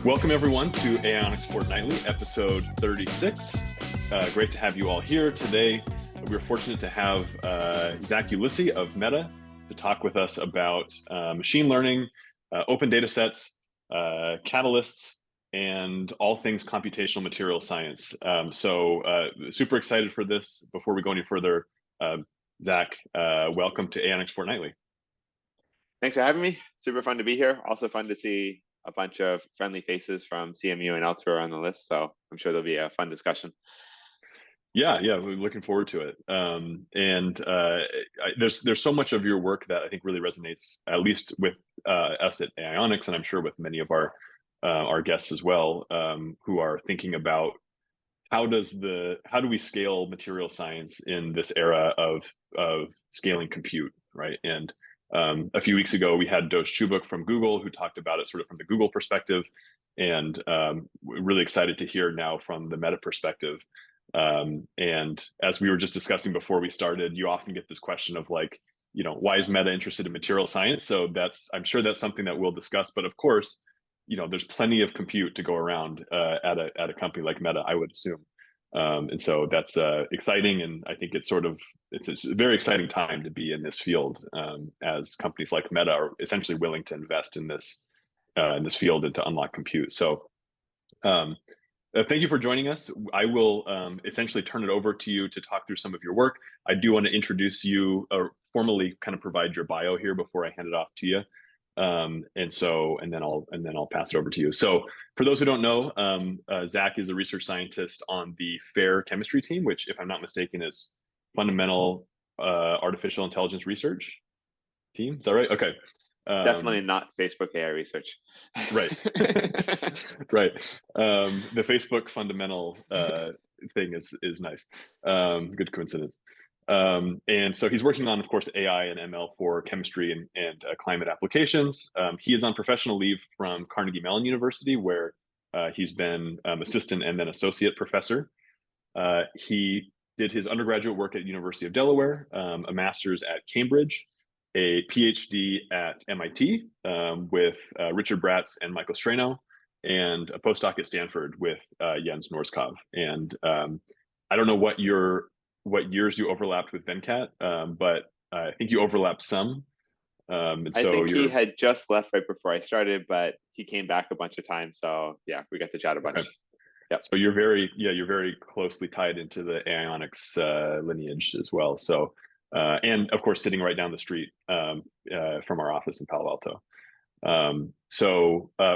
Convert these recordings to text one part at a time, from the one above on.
Welcome everyone to Aionics Fortnightly, episode 36. Great to have you all here today. We're fortunate to have Zack Ulissi of Meta to talk with us about machine learning, open data sets, catalysts, and all things computational material science. Super excited for this. Before we go any further, Zack, welcome to Aionics Fortnightly. Thanks for having me. Super fun to be here. Also fun to see a bunch of friendly faces from CMU and elsewhere on the list. So I'm sure there'll be a fun discussion. Yeah, we're looking forward to it. There's so much of your work that I think really resonates, at least with us at Aionics, and I'm sure with many of our guests as well, who are thinking about how do we scale material science in this era of scaling compute, right? And a few weeks ago, we had Dosh Chubuk from Google who talked about it sort of from the Google perspective, and we're really excited to hear now from the Meta perspective. And as we were just discussing before we started, you often get this question of like, why is Meta interested in material science? So I'm sure that's something that we'll discuss. But of course, there's plenty of compute to go around at a company like Meta, I would assume. And so that's exciting, and I think it's a very exciting time to be in this field as companies like Meta are essentially willing to invest in this field and to unlock compute. So thank you for joining us. I will essentially turn it over to you to talk through some of your work. I do want to introduce you or formally kind of provide your bio here before I hand it off to you. And then I'll pass it over to you. So for those who don't know, Zack is a research scientist on the FAIR chemistry team, which, if I'm not mistaken, is fundamental artificial intelligence research team. Is that right? Okay. Definitely not Facebook AI research. Right. Right. The Facebook fundamental thing is nice. Good coincidence. And so he's working on, of course, AI and ML for chemistry and climate applications. He is on professional leave from Carnegie Mellon University, where he's been assistant and then associate professor. He did his undergraduate work at University of Delaware, a master's at Cambridge, a PhD at MIT with Richard Bratz and Michael Strano, and a postdoc at Stanford with Jens Norskov. And I don't know what years you overlapped with Venkat, but I think you overlapped some. I think he had just left right before I started, but he came back a bunch of times. So yeah, we got to chat a bunch. Okay. Yep. So you're very closely tied into the Aionics lineage as well. So and of course, sitting right down the street from our office in Palo Alto.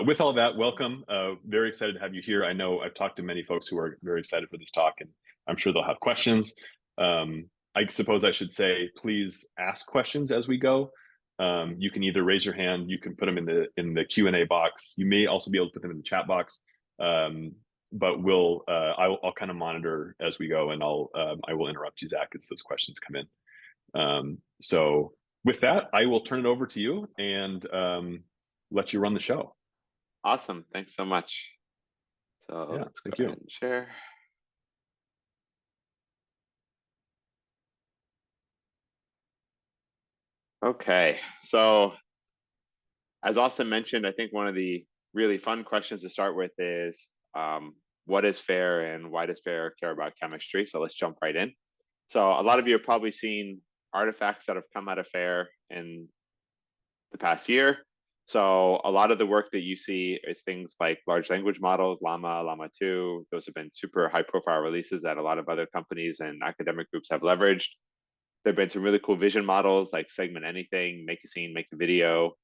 With all that, welcome. Very excited to have you here. I know I've talked to many folks who are very excited for this talk, and I'm sure they'll have questions. I suppose I should say, please ask questions as we go. You can either raise your hand, you can put them in the Q&A box. You may also be able to put them in the chat box. But I'll kind of monitor as we go, and I will interrupt you, Zack, as those questions come in. So with that, I will turn it over to you and let you run the show. Awesome. Thanks so much. So yeah, let's go ahead and share. Okay, so as Austin mentioned, I think one of the really fun questions to start with is what is FAIR and why does FAIR care about chemistry? So let's jump right in. So a lot of you have probably seen artifacts that have come out of FAIR in the past year. So a lot of the work that you see is things like large language models, Llama, Llama 2. Those have been super high profile releases that a lot of other companies and academic groups have leveraged. There have been some really cool vision models like segment anything, make a scene, make a video.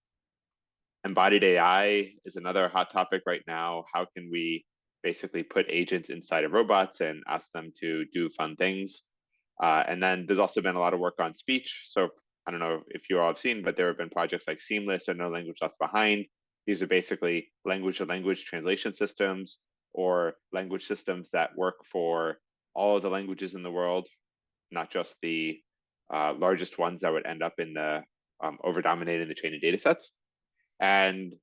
Embodied AI is another hot topic right now. How can we basically put agents inside of robots and ask them to do fun things? And then there's also been a lot of work on speech. So I don't know if you all have seen, but there have been projects like Seamless or No Language Left Behind. These are basically language-to-language translation systems or language systems that work for all of the languages in the world, not just the largest ones that would end up in the over-dominating the training data sets. And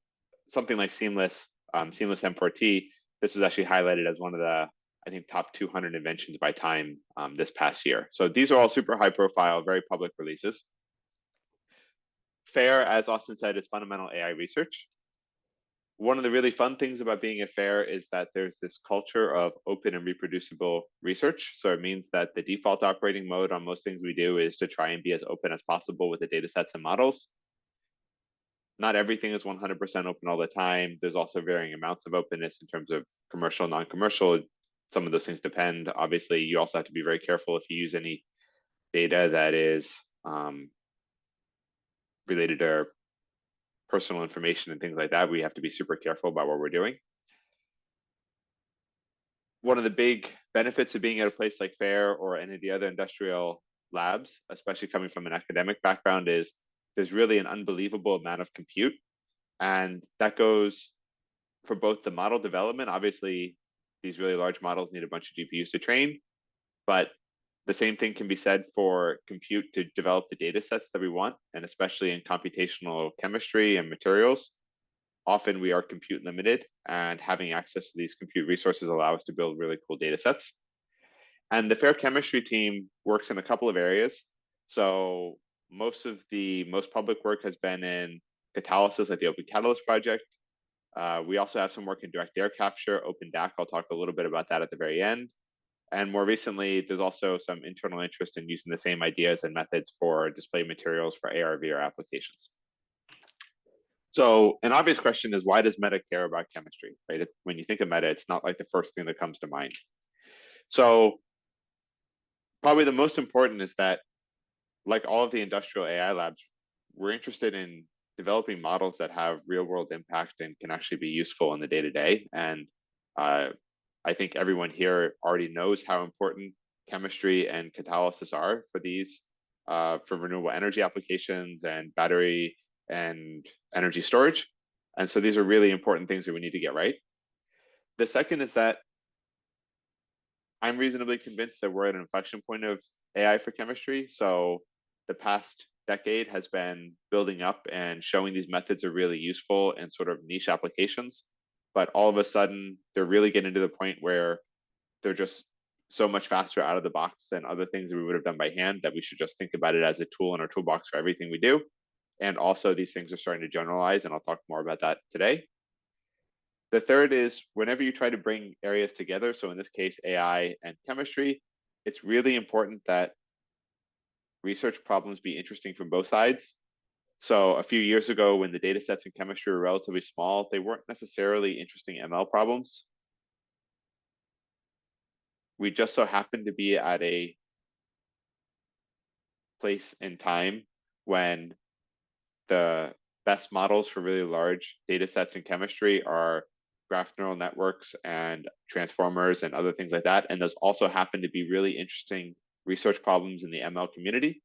something like Seamless M4T, this was actually highlighted as one of the, I think, top 200 inventions by Time this past year. So these are all super high profile, very public releases. FAIR, as Austin said, is fundamental AI research. One of the really fun things about being a fair is that there's this culture of open and reproducible research. So it means that the default operating mode on most things we do is to try and be as open as possible with the data sets and models. Not everything is 100% open all the time. There's also varying amounts of openness in terms of commercial, non-commercial. Some of those things depend. Obviously, you also have to be very careful if you use any data that is related to personal information and things like that. We have to be super careful about what we're doing. One of the big benefits of being at a place like FAIR or any of the other industrial labs, especially coming from an academic background, is there's really an unbelievable amount of compute. And that goes for both the model development. Obviously, these really large models need a bunch of GPUs to train, but the same thing can be said for compute to develop the data sets that we want, and especially in computational chemistry and materials. Often we are compute limited, and having access to these compute resources allow us to build really cool data sets. And the FAIR chemistry team works in a couple of areas. So most of the most public work has been in Catalysis, like the Open Catalyst project. We also have some work in direct air capture, Open DAC. I'll talk a little bit about that at the very end. And more recently, there's also some internal interest in using the same ideas and methods for display materials for AR/VR applications. So an obvious question is, why does Meta care about chemistry, right? When you think of Meta, it's not like the first thing that comes to mind. So probably the most important is that, like all of the industrial AI labs, we're interested in developing models that have real world impact and can actually be useful in the day-to-day. And I think everyone here already knows how important chemistry and catalysis are for these, for renewable energy applications and battery and energy storage. And so these are really important things that we need to get right. The second is that I'm reasonably convinced that we're at an inflection point of AI for chemistry. So the past decade has been building up and showing these methods are really useful in sort of niche applications. But all of a sudden, they're really getting to the point where they're just so much faster out of the box than other things that we would have done by hand that we should just think about it as a tool in our toolbox for everything we do. And also these things are starting to generalize, and I'll talk more about that today. The third is whenever you try to bring areas together, so in this case, AI and chemistry, it's really important that research problems be interesting from both sides. So a few years ago, when the data sets in chemistry were relatively small, they weren't necessarily interesting ML problems. We just so happened to be at a place in time when the best models for really large data sets in chemistry are graph neural networks and transformers and other things like that. And those also happen to be really interesting research problems in the ML community.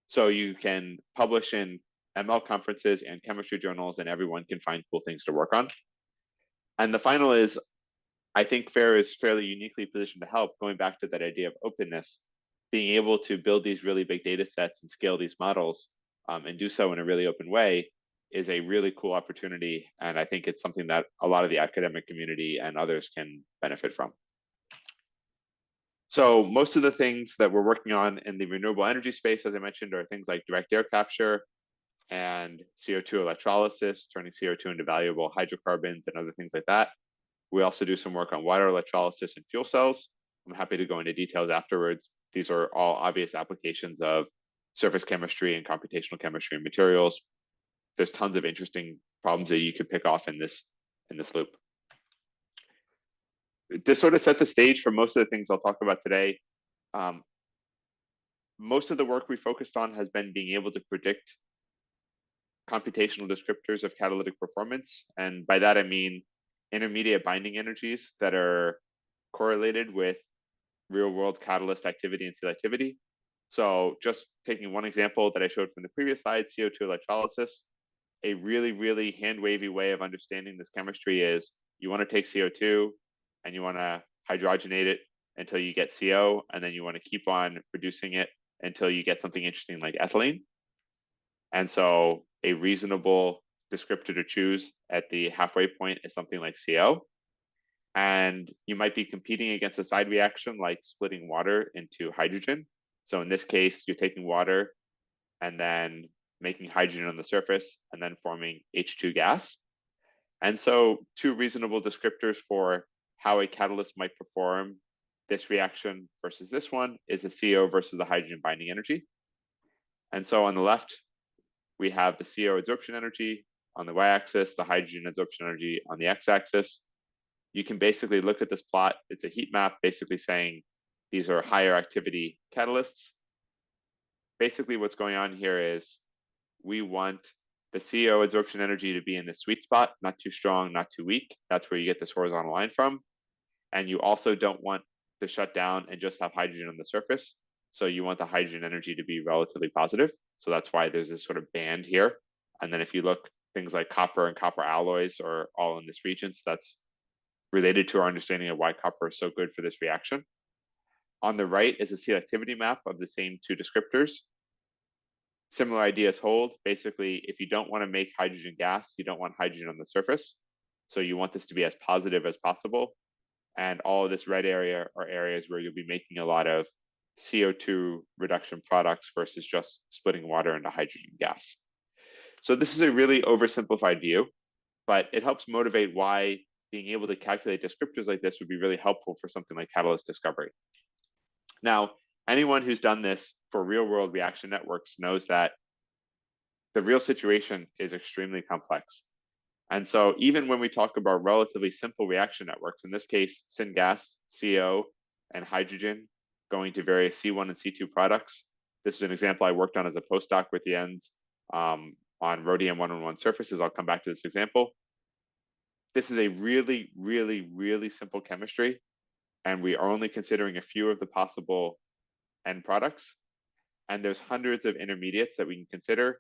So you can publish in ML conferences and chemistry journals, and everyone can find cool things to work on. And the final is, I think FAIR is fairly uniquely positioned to help, going back to that idea of openness, being able to build these really big data sets and scale these models and do so in a really open way is a really cool opportunity. And I think it's something that a lot of the academic community and others can benefit from. So most of the things that we're working on in the renewable energy space, as I mentioned, are things like direct air capture and CO2 electrolysis, turning CO2 into valuable hydrocarbons and other things like that. We also do some work on water electrolysis and fuel cells. I'm happy to go into details afterwards. These are all obvious applications of surface chemistry and computational chemistry and materials. There's tons of interesting problems that you could pick off in this loop. To sort of set the stage for most of the things I'll talk about today, most of the work we focused on has been being able to predict computational descriptors of catalytic performance. And by that, I mean intermediate binding energies that are correlated with real world catalyst activity and selectivity. So just taking one example that I showed from the previous slide, CO2 electrolysis, a really, really hand wavy way of understanding this chemistry is you want to take CO2 and you want to hydrogenate it until you get CO, and then you want to keep on reducing it until you get something interesting like ethylene. And so a reasonable descriptor to choose at the halfway point is something like CO. And you might be competing against a side reaction like splitting water into hydrogen. So in this case, you're taking water and then making hydrogen on the surface and then forming H2 gas. And so two reasonable descriptors for how a catalyst might perform this reaction versus this one is the CO versus the hydrogen binding energy. And so on the left, we have the CO adsorption energy on the y-axis, the hydrogen adsorption energy on the x-axis. You can basically look at this plot. It's a heat map basically saying these are higher activity catalysts. Basically what's going on here is we want the CO adsorption energy to be in the sweet spot, not too strong, not too weak. That's where you get this horizontal line from. And you also don't want to shut down and just have hydrogen on the surface. So you want the hydrogen energy to be relatively positive. So that's why there's this sort of band here. And then if you look, things like copper and copper alloys are all in this region. So that's related to our understanding of why copper is so good for this reaction. On the right is a selectivity map of the same two descriptors. Similar ideas hold. Basically, if you don't want to make hydrogen gas, you don't want hydrogen on the surface. So you want this to be as positive as possible. And all of this red area are areas where you'll be making a lot of CO2 reduction products versus just splitting water into hydrogen gas. So this is a really oversimplified view, but it helps motivate why being able to calculate descriptors like this would be really helpful for something like catalyst discovery. Now, anyone who's done this for real world reaction networks knows that the real situation is extremely complex. And so even when we talk about relatively simple reaction networks, in this case, syngas, CO, and hydrogen going to various C1 and C2 products, this is an example I worked on as a postdoc with the ends on rhodium 111 surfaces. I'll come back to this example. This is a really, really, really simple chemistry, and we are only considering a few of the possible end products. And there's hundreds of intermediates that we can consider,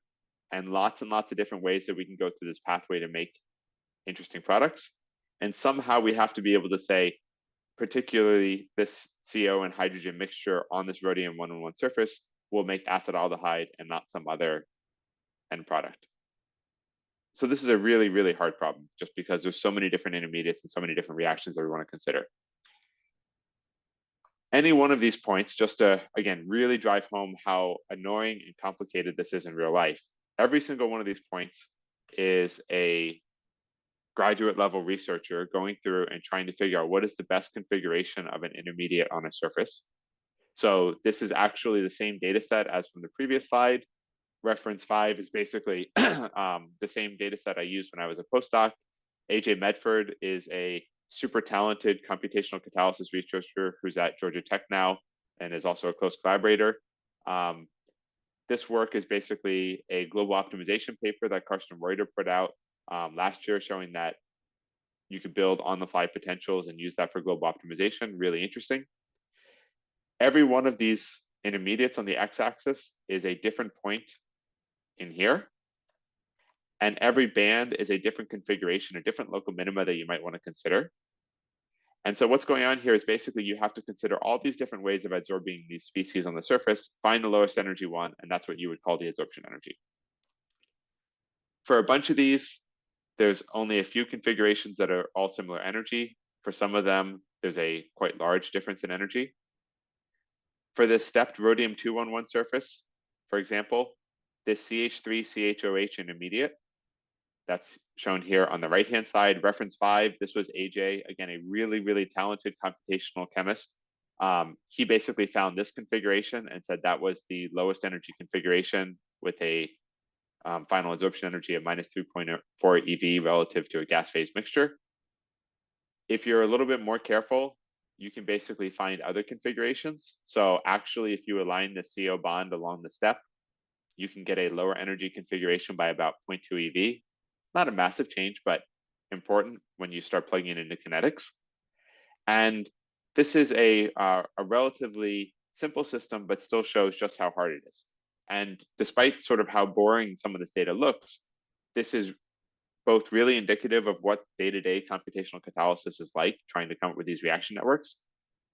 and lots of different ways that we can go through this pathway to make interesting products. And somehow we have to be able to say, particularly this CO and hydrogen mixture on this rhodium 111 surface will make acetaldehyde and not some other end product. So this is a really, really hard problem just because there's so many different intermediates and so many different reactions that we want to consider. Any one of these points, just to, again, really drive home how annoying and complicated this is in real life. Every single one of these points is a graduate level researcher going through and trying to figure out what is the best configuration of an intermediate on a surface. So this is actually the same data set as from the previous slide. Reference 5 is basically the same data set I used when I was a postdoc. AJ Medford is a super talented computational catalysis researcher who's at Georgia Tech now and is also a close collaborator. This work is basically a global optimization paper that Karsten Reuter put out last year showing that you could build on-the-fly potentials and use that for global optimization. Really interesting. Every one of these intermediates on the x-axis is a different point in here. And every band is a different configuration, a different local minima that you might want to consider. And so what's going on here is basically you have to consider all these different ways of adsorbing these species on the surface, find the lowest energy one, and that's what you would call the adsorption energy. For a bunch of these, there's only a few configurations that are all similar energy. For some of them, there's a quite large difference in energy. For this stepped rhodium 211 surface, for example, this CH3CHOH intermediate, that's shown here on the right-hand side, reference 5, this was AJ, again, a really, really talented computational chemist. He basically found this configuration and said that was the lowest energy configuration with a final adsorption energy of minus 3.4 EV relative to a gas phase mixture. If you're a little bit more careful, you can basically find other configurations. So actually, if you align the CO bond along the step, you can get a lower energy configuration by about 0.2 EV. Not a massive change, but important when you start plugging it into kinetics. And this is a relatively simple system, but still shows just how hard it is. And despite sort of how boring some of this data looks, this is both really indicative of what day-to-day computational catalysis is like, trying to come up with these reaction networks.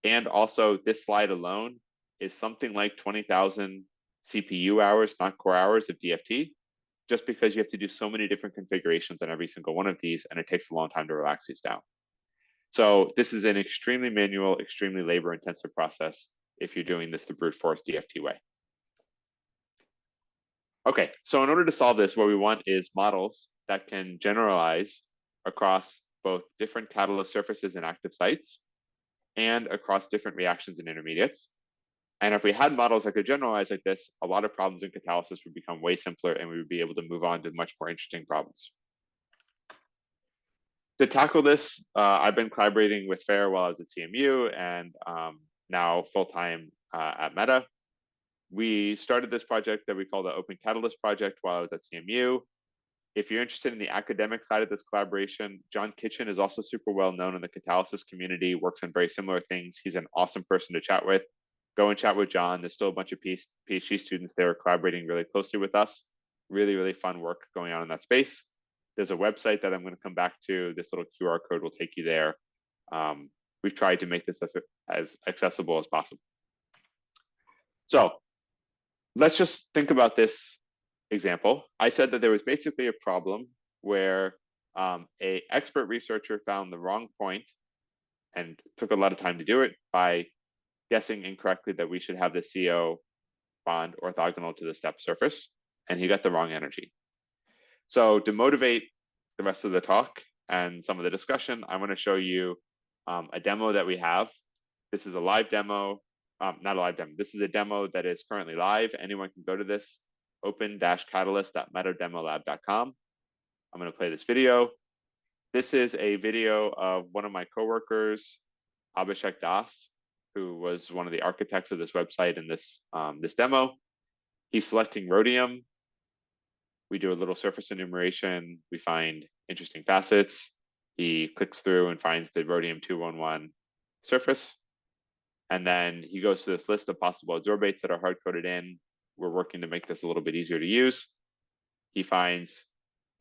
And also this slide alone is something like 20,000 CPU hours, not core hours of DFT, just because you have to do so many different configurations on every single one of these, and it takes a long time to relax these down. So this is an extremely manual, extremely labor-intensive process if you're doing this the brute force DFT way. Okay, so in order to solve this, what we want is models that can generalize across both different catalyst surfaces and active sites, and across different reactions and intermediates. And if we had models that could generalize like this, a lot of problems in catalysis would become way simpler, and we would be able to move on to much more interesting problems. To tackle this, I've been collaborating with FAIR while I was at CMU, and now full-time at Meta. We started this project that we call the Open Catalyst Project while I was at CMU. If you're interested in the academic side of this collaboration, John Kitchen is also super well known in the catalysis community, works on very similar things. He's an awesome person to chat with. Go and chat with John. There's still a bunch of PhD students there collaborating really closely with us. Really, really fun work going on in that space. There's a website that I'm going to come back to. This little QR code will take you there. We've tried to make this as accessible as possible. So let's just think about this example. I said that there was basically a problem where a expert researcher found the wrong point and took a lot of time to do it by guessing incorrectly that we should have the CO bond orthogonal to the step surface, and he got the wrong energy. So to motivate the rest of the talk and some of the discussion, I want to show you a demo that we have. This is a live demo, not a live demo. This is a demo that is currently live. Anyone can go to this, open-catalyst.metademolab.com. I'm going to play this video. This is a video of one of my coworkers, Abhishek Das, who was one of the architects of this website and this demo. He's selecting rhodium. We do a little surface enumeration. We find interesting facets. He clicks through and finds the rhodium-211 surface. And then he goes to this list of possible adsorbates that are hard-coded in. We're working to make this a little bit easier to use. He finds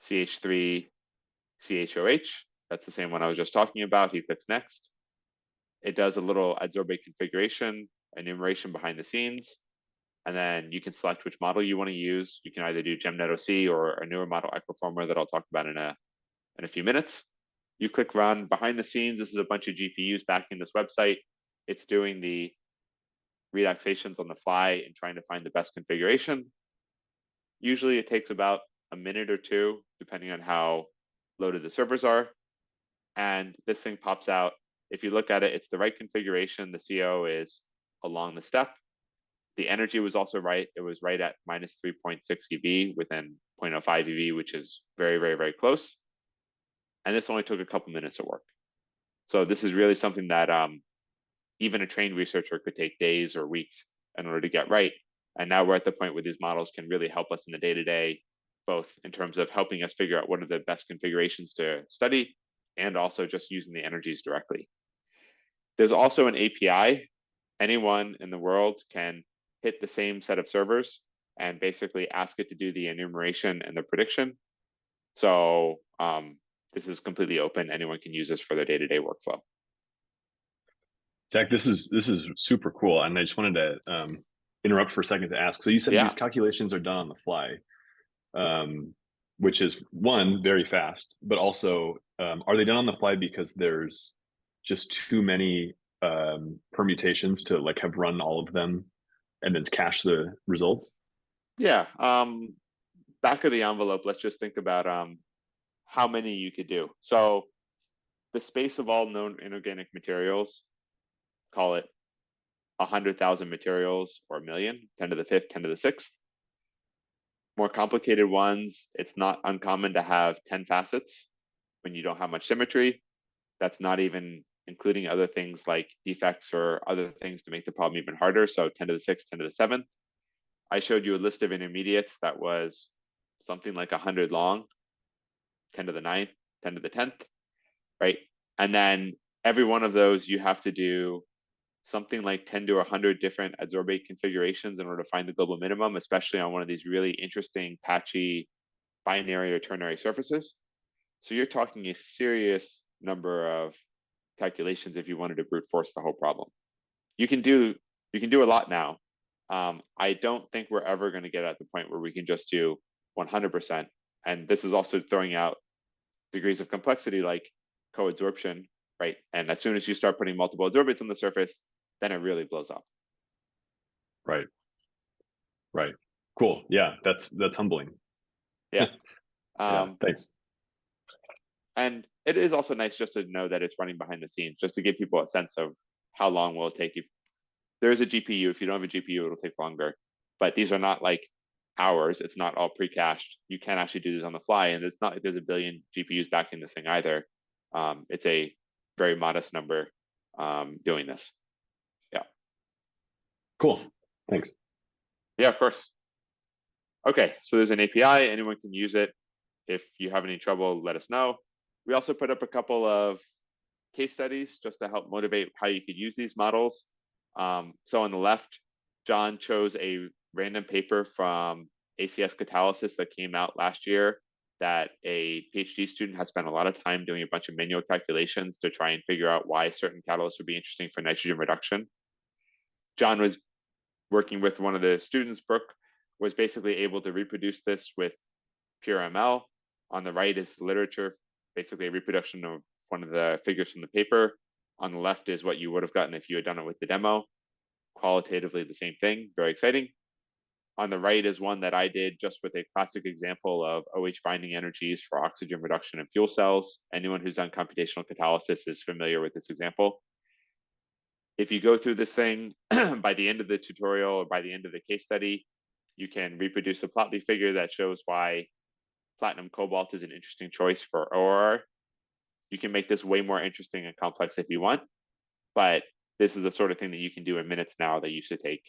CH3, CHOH. That's the same one I was just talking about. He clicks next. It does a little adsorbate configuration, enumeration behind the scenes. And then you can select which model you want to use. You can either do GemNet-OC or a newer model, Equiformer, that I'll talk about in a few minutes. You click run. Behind the scenes, this is a bunch of GPUs backing this website. It's doing the relaxations on the fly and trying to find the best configuration. Usually it takes about a minute or two, depending on how loaded the servers are. And this thing pops out. If you look at it, it's the right configuration. The CO is along the step. The energy was also right. It was right at minus 3.6 eV within 0.05 eV, which is very, very, very close. And this only took a couple minutes of work. So this is really something that even a trained researcher could take days or weeks in order to get right. And now we're at the point where these models can really help us in the day-to-day, both in terms of helping us figure out what are the best configurations to study, and also just using the energies directly. There's also an API. Anyone in the world can hit the same set of servers and basically ask it to do the enumeration and the prediction. So this is completely open. Anyone can use this for their day-to-day workflow. Zach, this is super cool, and I just wanted to interrupt for a second to ask. So you said these calculations are done on the fly, which is one, very fast, but also are they done on the fly because there's just too many permutations to like have run all of them and then cache the results? Yeah. Back of the envelope, let's just think about how many you could do. So the space of all known inorganic materials, call it 100,000 materials or a million, 10 to the 5th, 10 to the 6th. More complicated ones, it's not uncommon to have 10 facets when you don't have much symmetry. That's not even including other things like defects or other things to make the problem even harder. So 10 to the 6th, 10 to the 7th. I showed you a list of intermediates that was something like 100 long, 10 to the 9th, 10 to the 10th, right? And then every one of those, you have to do something like 10 to 100 different adsorbate configurations in order to find the global minimum, especially on one of these really interesting, patchy binary or ternary surfaces. So you're talking a serious number of calculations if you wanted to brute force the whole problem. You can do a lot now. I don't think we're ever going to get at the point where we can just do 100%. And this is also throwing out degrees of complexity like co-adsorption, right? And as soon as you start putting multiple adsorbates on the surface, then it really blows up. Right. Right. Cool. Yeah, that's humbling. Yeah. Yeah, thanks. And it is also nice just to know that it's running behind the scenes, just to give people a sense of how long will it take. If there is a GPU, if you don't have a GPU, it'll take longer. But these are not like hours. It's not all pre-cached. You can actually do this on the fly, and it's not like there's a billion GPUs backing this thing either. It's a very modest number doing this. Yeah. Cool. Thanks. Yeah, of course. Okay, so there's an API. Anyone can use it. If you have any trouble, let us know. We also put up a couple of case studies just to help motivate how you could use these models. So on the left, John chose a random paper from ACS Catalysis that came out last year that a PhD student had spent a lot of time doing a bunch of manual calculations to try and figure out why certain catalysts would be interesting for nitrogen reduction. John was working with one of the students, Brooke, was basically able to reproduce this with pure ML. On the right is literature, basically a reproduction of one of the figures from the paper. On the left is what you would have gotten if you had done it with the demo. Qualitatively the same thing, very exciting. On the right is one that I did just with a classic example of OH binding energies for oxygen reduction in fuel cells. Anyone who's done computational catalysis is familiar with this example. If you go through this thing, by the end of the tutorial or by the end of the case study, you can reproduce a Plotly figure that shows why platinum cobalt is an interesting choice for OR. You can make this way more interesting and complex if you want, but this is the sort of thing that you can do in minutes now that used to take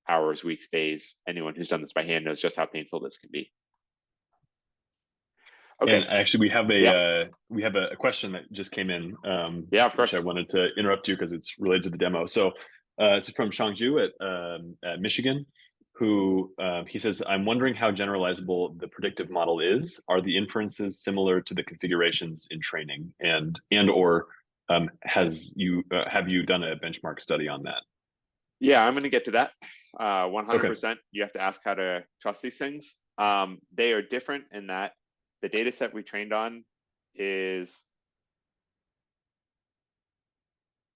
hours, weeks, days. Anyone who's done this by hand knows just how painful this can be. Okay. And actually, Yeah. we have a question that just came in, Yeah, of which I course. wanted to interrupt you because it's related to the demo. So this is from Shangju at Michigan, who he says, "I'm wondering how generalizable the predictive model is. Are the inferences similar to the configurations in training, and or have you done a benchmark study on that?" Yeah, I'm going to get to that. Okay. 100%. You have to ask how to trust these things. They are different in that the data set we trained on is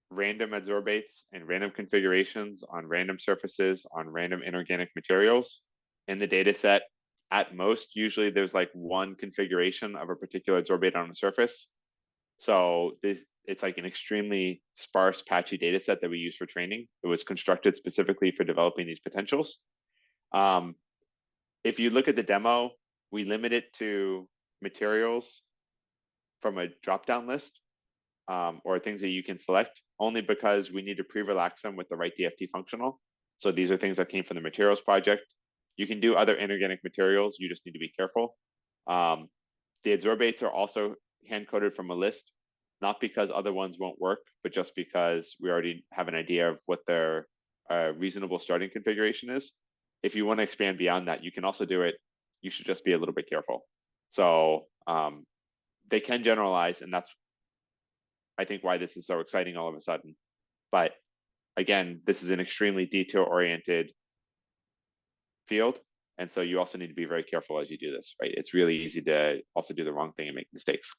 random adsorbates and random configurations on random surfaces on random inorganic materials. In the data set, at most, usually there's like one configuration of a particular adsorbate on a surface. So it's like an extremely sparse, patchy data set that we use for training. It was constructed specifically for developing these potentials. If you look at the demo, we limit it to materials from a drop-down list or things that you can select, only because we need to pre-relax them with the right DFT functional. So these are things that came from the materials project. You can do other inorganic materials, you just need to be careful. The adsorbates are also hand-coded from a list, not because other ones won't work, but just because we already have an idea of what their reasonable starting configuration is. If you want to expand beyond that, you can also do it. You should just be a little bit careful. So they can generalize, and that's, I think, why this is so exciting all of a sudden. But again, this is an extremely detail-oriented field. And so you also need to be very careful as you do this, right? It's really easy to also do the wrong thing and make mistakes.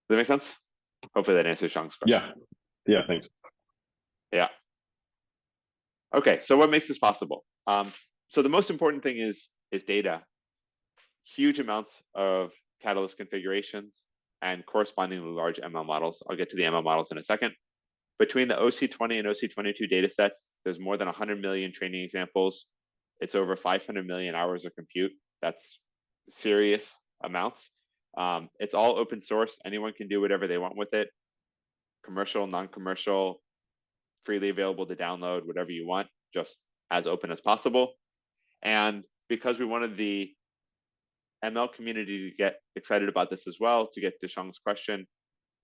Does that make sense? Hopefully that answers Shang's question. Yeah, thanks. Yeah. Okay, so what makes this possible? So the most important thing is data. Huge amounts of catalyst configurations and correspondingly large ML models. I'll get to the ML models in a second. Between the OC20 and OC22 data sets, there's more than 100 million training examples. It's over 500 million hours of compute. That's serious amounts. It's all open source. Anyone can do whatever they want with it. Commercial, non-commercial, freely available to download, whatever you want, just as open as possible. And because we wanted the ML community to get excited about this as well, to get to Shang's question,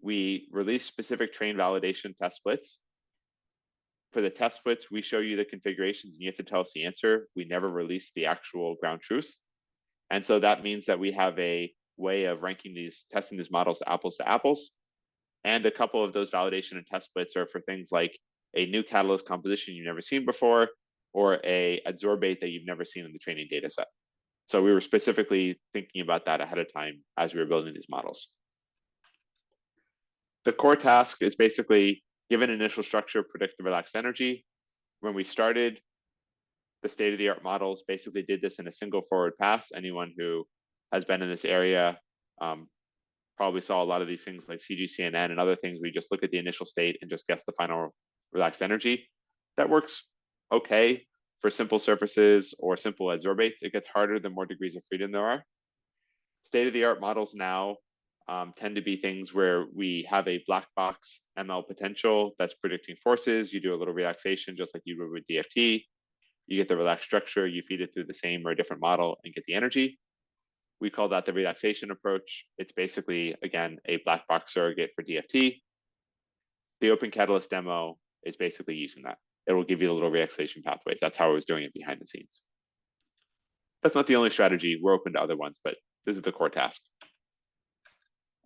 we released specific train validation test splits. For the test splits, we show you the configurations and you have to tell us the answer. We never release the actual ground truths. And so that means that we have a way of testing these models apples to apples. And a couple of those validation and test splits are for things like a new catalyst composition you've never seen before, or a adsorbate that you've never seen in the training data set. So we were specifically thinking about that ahead of time as we were building these models. The core task is basically given initial structure, predict the relaxed energy. When we started, the state-of-the-art models basically did this in a single forward pass. Anyone who has been in this area probably saw a lot of these things like CGCNN and other things where you just look at the initial state and just guess the final relaxed energy. That works okay for simple surfaces or simple adsorbates. It gets harder the more degrees of freedom there are. State-of-the-art models now tend to be things where we have a black box ML potential that's predicting forces. You do a little relaxation just like you would with DFT. You get the relaxed structure, you feed it through the same or a different model and get the energy. We call that the relaxation approach. It's basically, again, a black box surrogate for DFT. The Open Catalyst demo is basically using that. It will give you the little relaxation pathways. That's how I was doing it behind the scenes. That's not the only strategy. We're open to other ones, but this is the core task.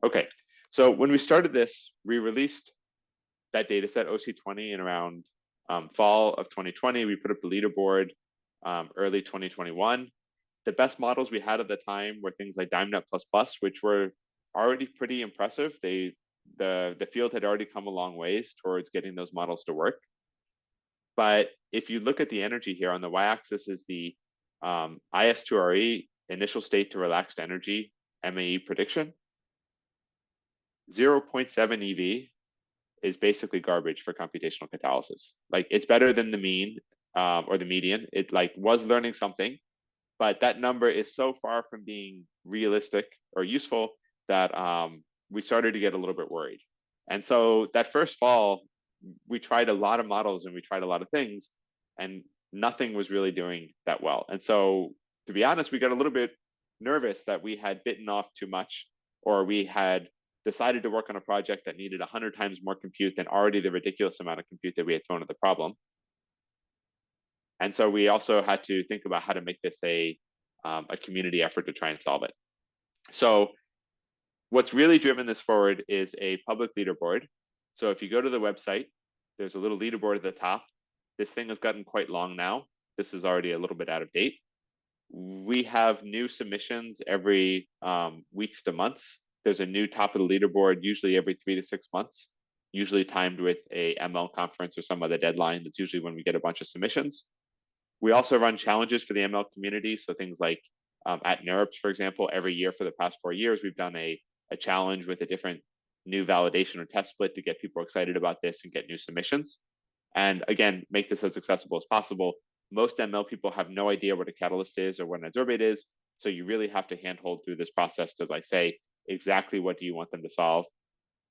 Okay, so when we started this, we released that data set OC20 in around fall of 2020. We put up the leaderboard early 2021. The best models we had at the time were things like DimeNet++, which were already pretty impressive. The field had already come a long ways towards getting those models to work. But if you look at the energy here, on the y-axis is the IS2RE, initial state to relaxed energy, MAE prediction. 0.7 EV is basically garbage for computational catalysis. Like, it's better than the mean or the median. It like was learning something, but that number is so far from being realistic or useful that we started to get a little bit worried. And so that first fall, we tried a lot of models and we tried a lot of things, and nothing was really doing that well. And so, to be honest, we got a little bit nervous that we had bitten off too much, or we had decided to work on a project that needed 100 times more compute than already the ridiculous amount of compute that we had thrown at the problem. And so we also had to think about how to make this a community effort to try and solve it. So what's really driven this forward is a public leaderboard. So if you go to the website, there's a little leaderboard at the top. This thing has gotten quite long now. This is already a little bit out of date. We have new submissions every weeks to months. There's a new top of the leaderboard, usually every 3 to 6 months, usually timed with a ML conference or some other deadline. That's usually when we get a bunch of submissions. We also run challenges for the ML community. So things like at NeurIPS, for example, every year for the past 4 years, we've done a challenge with a different new validation or test split to get people excited about this and get new submissions. And again, make this as accessible as possible. Most ML people have no idea what a catalyst is or what an adsorbate is. So you really have to handhold through this process to like say exactly what do you want them to solve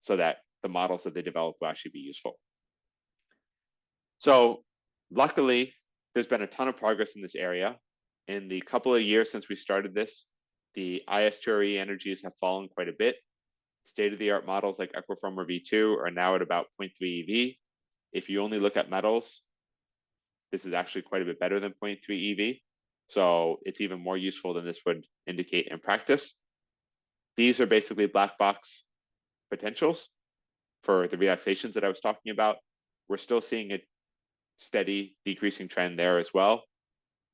so that the models that they develop will actually be useful. So luckily, there's been a ton of progress in this area. In the couple of years since we started this, the IS2RE energies have fallen quite a bit. State-of-the-art models like Equiformer V2 are now at about 0.3 EV. If you only look at metals, this is actually quite a bit better than 0.3 EV. So it's even more useful than this would indicate in practice. These are basically black box potentials for the relaxations that I was talking about. We're still seeing a steady decreasing trend there as well.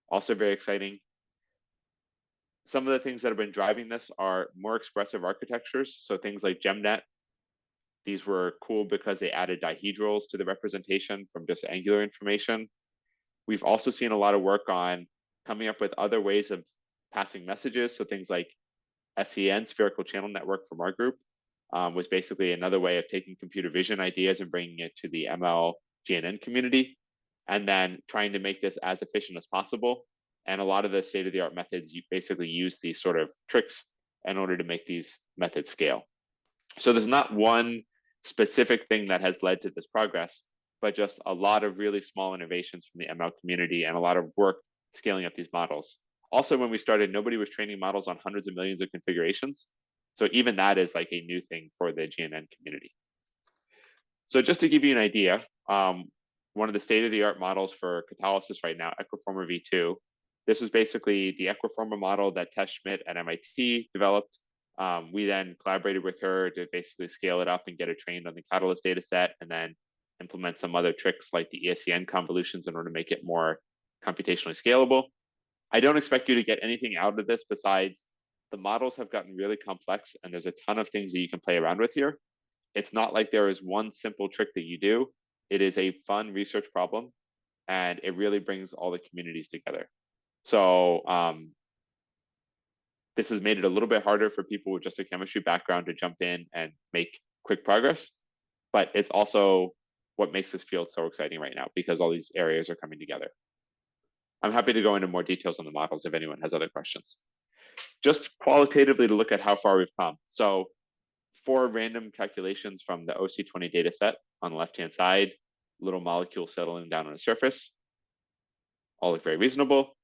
Also very exciting. Some of the things that have been driving this are more expressive architectures. So things like GemNet. These were cool because they added dihedrals to the representation from just angular information. We've also seen a lot of work on coming up with other ways of passing messages. So things like SCN, Spherical Channel Network from our group, was basically another way of taking computer vision ideas and bringing it to the ML GNN community, and then trying to make this as efficient as possible. And a lot of the state-of-the-art methods, you basically use these sort of tricks in order to make these methods scale. So there's not one specific thing that has led to this progress, but just a lot of really small innovations from the ML community and a lot of work scaling up these models. Also, when we started, nobody was training models on hundreds of millions of configurations. So even that is like a new thing for the GNN community. So just to give you an idea, one of the state-of-the-art models for catalysis right now, Equiformer V2, this was basically the Equiformer model that Tess Schmidt at MIT developed. We then collaborated with her to basically scale it up and get it trained on the Catalyst data set, and then implement some other tricks like the ESCN convolutions in order to make it more computationally scalable. I don't expect you to get anything out of this besides the models have gotten really complex and there's a ton of things that you can play around with here. It's not like there is one simple trick that you do. It is a fun research problem and it really brings all the communities together. So This has made it a little bit harder for people with just a chemistry background to jump in and make quick progress, but it's also what makes this field so exciting right now because all these areas are coming together. I'm happy to go into more details on the models if anyone has other questions. Just qualitatively to look at how far we've come. So 4 random calculations from the OC20 data set on the left-hand side, little molecules settling down on the surface, all look very reasonable.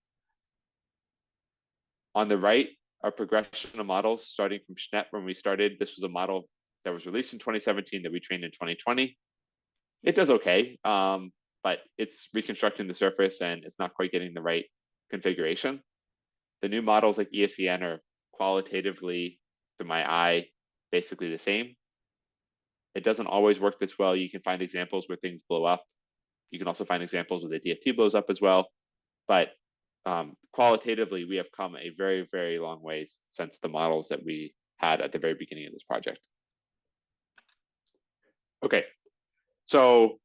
On the right, our progression of models starting from Schnepp when we started. This was a model that was released in 2017 that we trained in 2020. It does okay, but it's reconstructing the surface and it's not quite getting the right configuration. The new models like ESEN are qualitatively, to my eye, basically the same. It doesn't always work this well. You can find examples where things blow up. You can also find examples where the DFT blows up as well. But qualitatively, we have come a very, very long ways since the models that we had at the very beginning of this project. Okay, so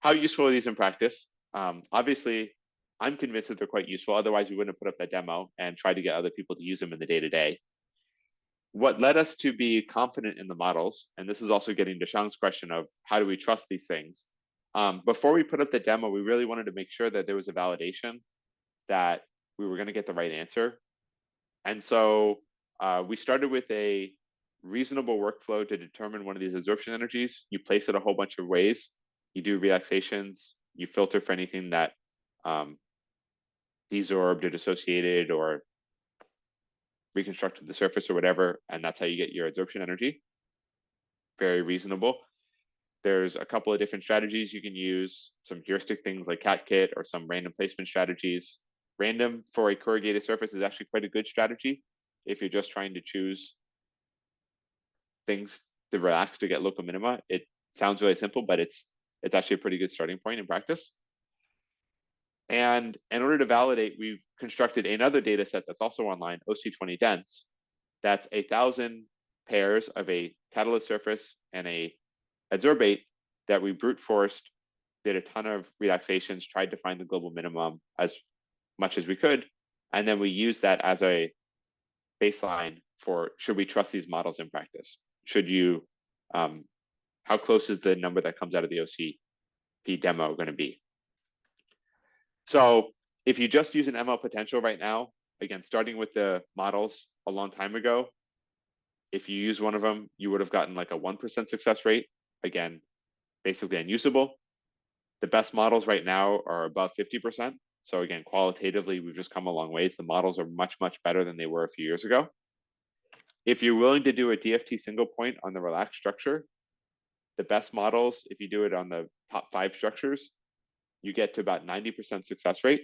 how useful are these in practice? Obviously, I'm convinced that they're quite useful. Otherwise, we wouldn't have put up that demo and tried to get other people to use them in the day-to-day. What led us to be confident in the models, and this is also getting to Shang's question of how do we trust these things? Before we put up the demo, we really wanted to make sure that there was a validation that we were going to get the right answer. And so we started with a reasonable workflow to determine one of these absorption energies. You place it a whole bunch of ways. You do relaxations. You filter for anything that desorbed or dissociated or reconstructed the surface or whatever, and that's how you get your absorption energy. Very reasonable. There's a couple of different strategies you can use, some heuristic things like CatKit or some random placement strategies. Random for a corrugated surface is actually quite a good strategy if you're just trying to choose things to relax to get local minima. It sounds really simple, but it's actually a pretty good starting point in practice. And in order to validate, we've constructed another data set that's also online, OC20 dense. That's 1,000 pairs of a catalyst surface and a adsorbate that we brute forced, did a ton of relaxations, tried to find the global minimum as much as we could. And then we used that as a baseline for, should we trust these models in practice? Should you, how close is the number that comes out of the OCP demo going to be? So if you just use an ML potential right now, again, starting with the models a long time ago, if you use one of them, you would have gotten like a 1% success rate. Again, basically unusable. The best models right now are above 50%. So again, qualitatively, we've just come a long ways. The models are much, much better than they were a few years ago. If you're willing to do a DFT single point on the relaxed structure, the best models, if you do it on the top 5 structures, you get to about 90% success rate.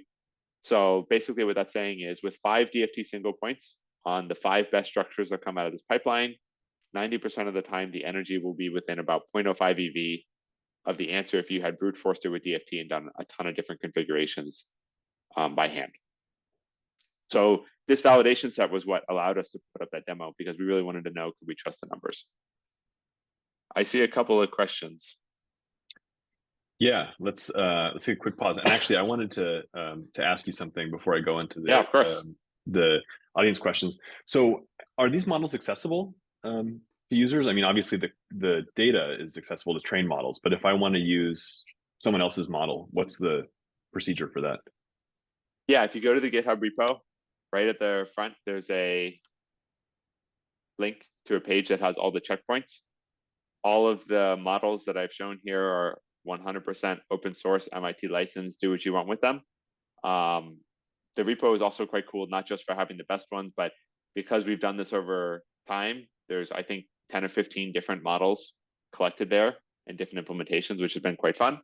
So basically what that's saying is with 5 DFT single points on the 5 best structures that come out of this pipeline, 90% of the time, the energy will be within about 0.05 EV of the answer if you had brute forced it with DFT and done a ton of different configurations by hand. So this validation set was what allowed us to put up that demo because we really wanted to know, could we trust the numbers? I see a couple of questions. Yeah, let's take a quick pause. And actually, I wanted to ask you something before I go into the of course. The audience questions. So, are these models accessible to users? I mean, obviously, the data is accessible to train models, but if I want to use someone else's model, what's the procedure for that? Yeah, if you go to the GitHub repo, right at the front, there's a link to a page that has all the checkpoints. All of the models that I've shown here are 100% open source, MIT licensed, do what you want with them. The repo is also quite cool, not just for having the best ones, but because we've done this over time, there's, I think, 10 or 15 different models collected there and different implementations, which has been quite fun.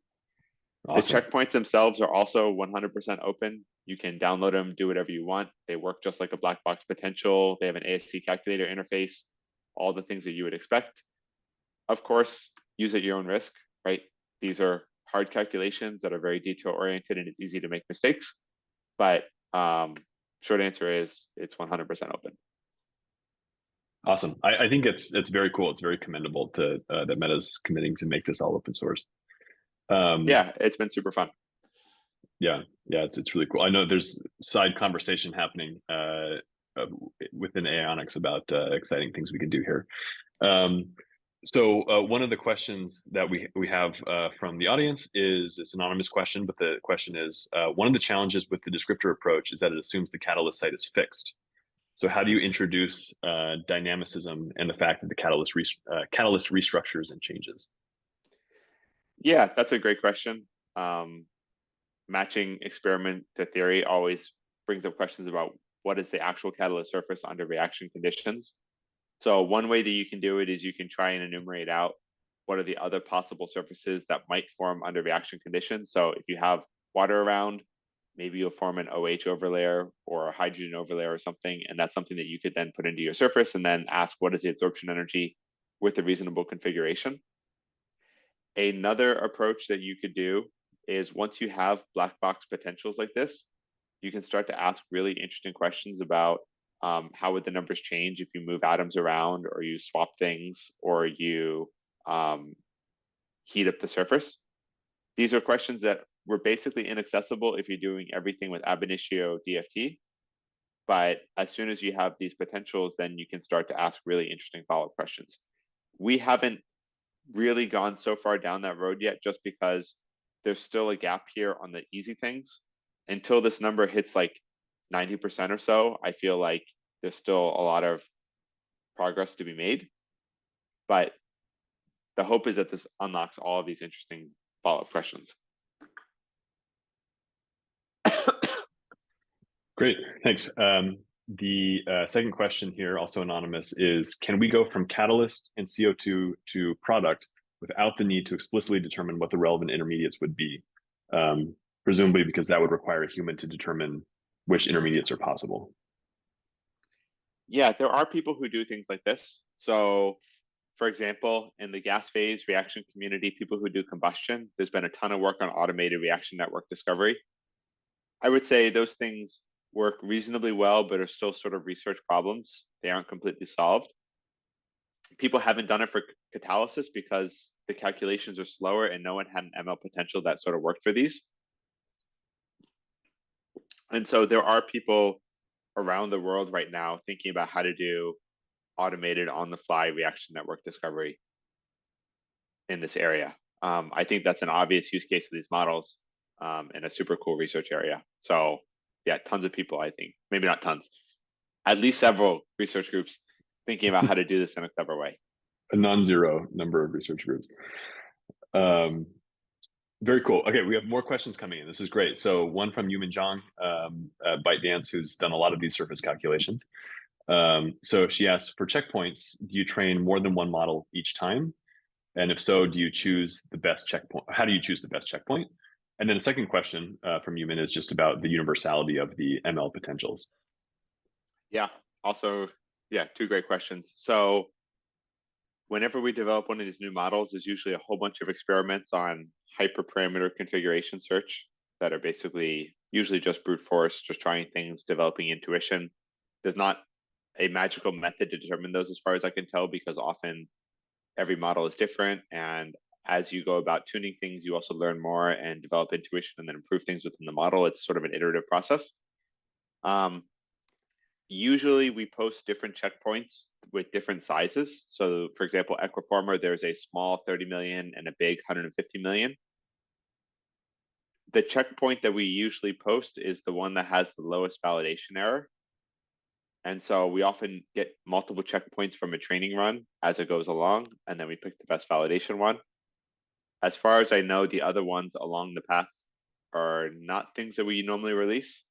Awesome. The checkpoints themselves are also 100% open. You can download them, do whatever you want. They work just like a black box potential. They have an ASC calculator interface, all the things that you would expect. Of course, use at your own risk, right? These are hard calculations that are very detail oriented and it's easy to make mistakes. But short answer is it's 100% open. Awesome. I think it's very cool. It's very commendable to that Meta's committing to make this all open source. Yeah, it's been super fun. Yeah, it's really cool. I know there's side conversation happening within Aionics about exciting things we can do here. So one of the questions that we have from the audience is this anonymous question, but the question is, one of the challenges with the descriptor approach is that it assumes the catalyst site is fixed. So how do you introduce dynamicism and the fact that the catalyst restructures and changes? Yeah, that's a great question. Matching experiment to theory always brings up questions about what is the actual catalyst surface under reaction conditions. So one way that you can do it is you can try and enumerate out what are the other possible surfaces that might form under reaction conditions. So if you have water around, maybe you'll form an OH overlayer or a hydrogen overlayer or something, and that's something that you could then put into your surface and then ask what is the absorption energy with a reasonable configuration. Another approach that you could do is once you have black box potentials like this, you can start to ask really interesting questions about how would the numbers change if you move atoms around or you swap things or you heat up the surface. These are questions that were basically inaccessible if you're doing everything with ab initio DFT. But as soon as you have these potentials, then you can start to ask really interesting follow-up questions. We haven't really gone so far down that road yet just because there's still a gap here on the easy things. Until this number hits like 90% or so, I feel like there's still a lot of progress to be made. But the hope is that this unlocks all of these interesting follow-up questions. Great, thanks. The second question here, also anonymous, is can we go from catalyst and CO2 to product without the need to explicitly determine what the relevant intermediates would be? Presumably because that would require a human to determine which intermediates are possible. Yeah, there are people who do things like this. So for example, in the gas phase reaction community, people who do combustion, there's been a ton of work on automated reaction network discovery. I would say those things work reasonably well, but are still sort of research problems. They aren't completely solved. People haven't done it for catalysis because the calculations are slower and no one had an ML potential that sort of worked for these. And so there are people around the world right now thinking about how to do automated on-the-fly reaction network discovery in this area. I think that's an obvious use case of these models and a super cool research area. So yeah, tons of people, I think, maybe not tons, at least several research groups thinking about how to do this in a clever way. A non-zero number of research groups. Very cool. Okay, we have more questions coming in. This is great. So one from Yumin Zhang, ByteDance, who's done a lot of these surface calculations. So she asks, for checkpoints, do you train more than one model each time? And if so, do you choose the best checkpoint? How do you choose the best checkpoint? And then the second question from Yumin is just about the universality of the ML potentials. Yeah, also, yeah, two great questions. So whenever we develop one of these new models, there's usually a whole bunch of experiments on hyperparameter configuration search that are basically usually just brute force, just trying things, developing intuition. There's not a magical method to determine those as far as I can tell, because often every model is different. And as you go about tuning things, you also learn more and develop intuition and then improve things within the model. It's sort of an iterative process. Usually we post different checkpoints with different sizes. So for example, Equiformer, there's a small 30 million and a big 150 million. The checkpoint that we usually post is the one that has the lowest validation error. And so we often get multiple checkpoints from a training run as it goes along, and then we pick the best validation one. As far as I know, the other ones along the path are not things that we normally release,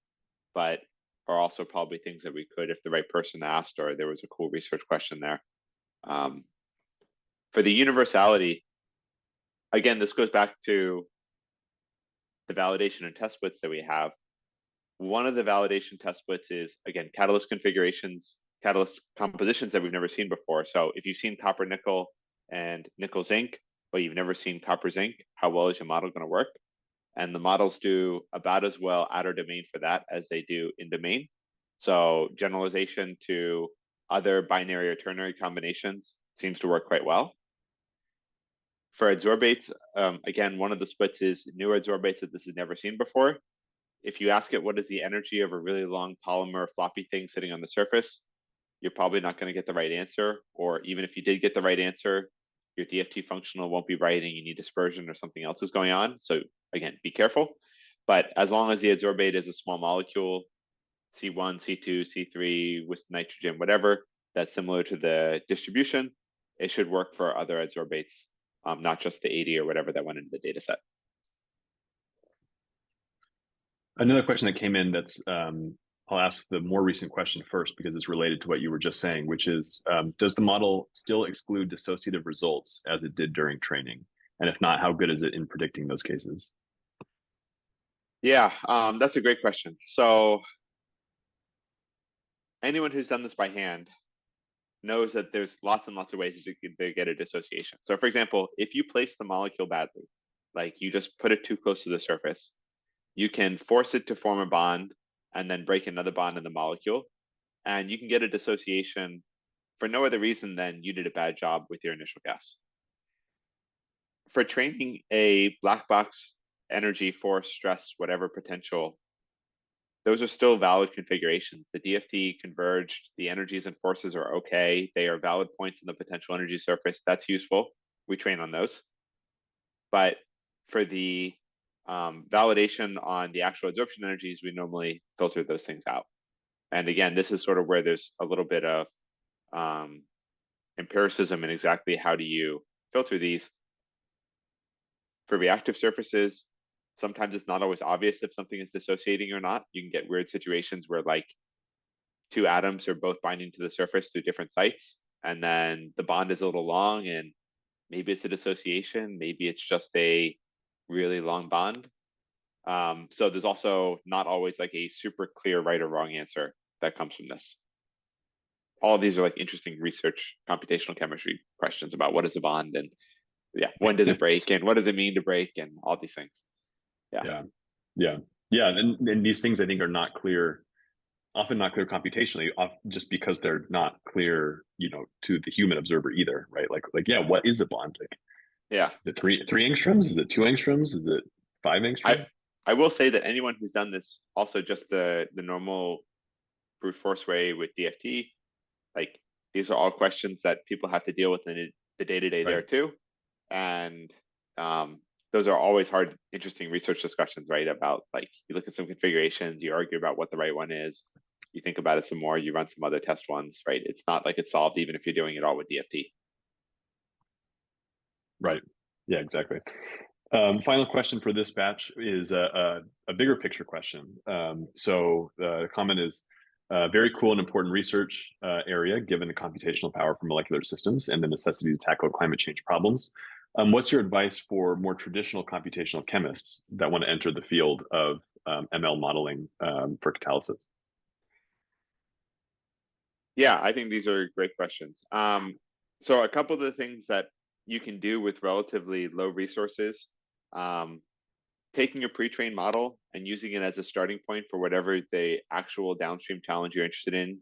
but are also probably things that we could if the right person asked or there was a cool research question there. For the universality, again, this goes back to the validation and test splits that we have. One of the validation test splits is, again, catalyst configurations, catalyst compositions that we've never seen before. So if you've seen copper nickel and nickel zinc, but you've never seen copper zinc, how well is your model going to work? And the models do about as well outer domain for that as they do in domain. So generalization to other binary or ternary combinations seems to work quite well. For adsorbates, again, one of the splits is new adsorbates that this is never seen before. if you ask it what is the energy of a really long polymer floppy thing sitting on the surface, you're probably not going to get the right answer. Or even if you did get the right answer, your DFT functional won't be right and you need dispersion or something else is going on. So again, be careful. But as long as the adsorbate is a small molecule, C1, C2, C3 with nitrogen, whatever, that's similar to the distribution, it should work for other adsorbates, not just the 80 or whatever that went into the data set. Another question that came in that's, I'll ask the more recent question first because it's related to what you were just saying, which is, does the model still exclude dissociative results as it did during training? And if not, how good is it in predicting those cases? Yeah, that's a great question. So anyone who's done this by hand knows that there's lots and lots of ways to get a dissociation. So for example, if you place the molecule badly, like you just put it too close to the surface, you can force it to form a bond and then break another bond in the molecule. And you can get a dissociation for no other reason than you did a bad job with your initial guess. For training a black box energy, force, stress, whatever potential, those are still valid configurations. The DFT converged, the energies and forces are okay. They are valid points in the potential energy surface. That's useful. We train on those. But for the validation on the actual adsorption energies, we normally filter those things out. And again, this is sort of where there's a little bit of empiricism in exactly how do you filter these. For reactive surfaces, sometimes it's not always obvious if something is dissociating or not. You can get weird situations where like two atoms are both binding to the surface through different sites, and then the bond is a little long, and maybe it's a dissociation, maybe it's just a really long bond. So there's also not always like a super clear right or wrong answer that comes from this. All of these are like interesting research, computational chemistry questions about what is a bond and yeah, when does it break and what does it mean to break and all these things. Yeah. And these things I think are not clear, often not clear computationally, just because they're not clear, to the human observer either, right? Yeah, what is a bond? Yeah. The three angstroms? Is it 2 angstroms? Is it 5 angstroms? I will say that anyone who's done this, also just the normal brute force way with DFT, like these are all questions that people have to deal with in the day-to-day there too. And those are always hard, interesting research discussions, right? About like, you look at some configurations, you argue about what the right one is, you think about it some more, you run some other test ones, right? It's not like it's solved even if you're doing it all with DFT. Right. Yeah, exactly. Final question for this batch is a bigger picture question. So the comment is very cool and important research area, given the computational power for molecular systems and the necessity to tackle climate change problems. What's your advice for more traditional computational chemists that want to enter the field of ML modeling for catalysis? Yeah, I think these are great questions. So a couple of the things that you can do with relatively low resources, taking a pre-trained model and using it as a starting point for whatever the actual downstream challenge you're interested in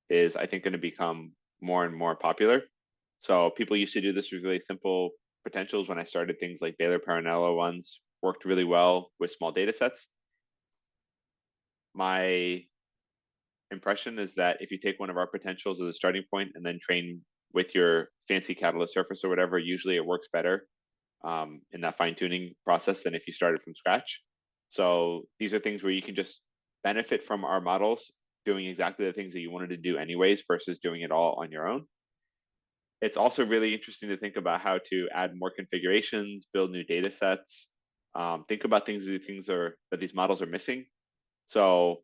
is, I think, going to become more and more popular. So people used to do this with really simple potentials. When I started, things like Baylor-Paranello ones worked really well with small data sets. My impression is that if you take one of our potentials as a starting point and then train with your fancy catalyst surface or whatever, usually it works better in that fine-tuning process than if you started from scratch. So these are things where you can just benefit from our models doing exactly the things that you wanted to do anyways versus doing it all on your own. It's also really interesting to think about how to add more configurations, build new data sets, think about things that these models are missing. So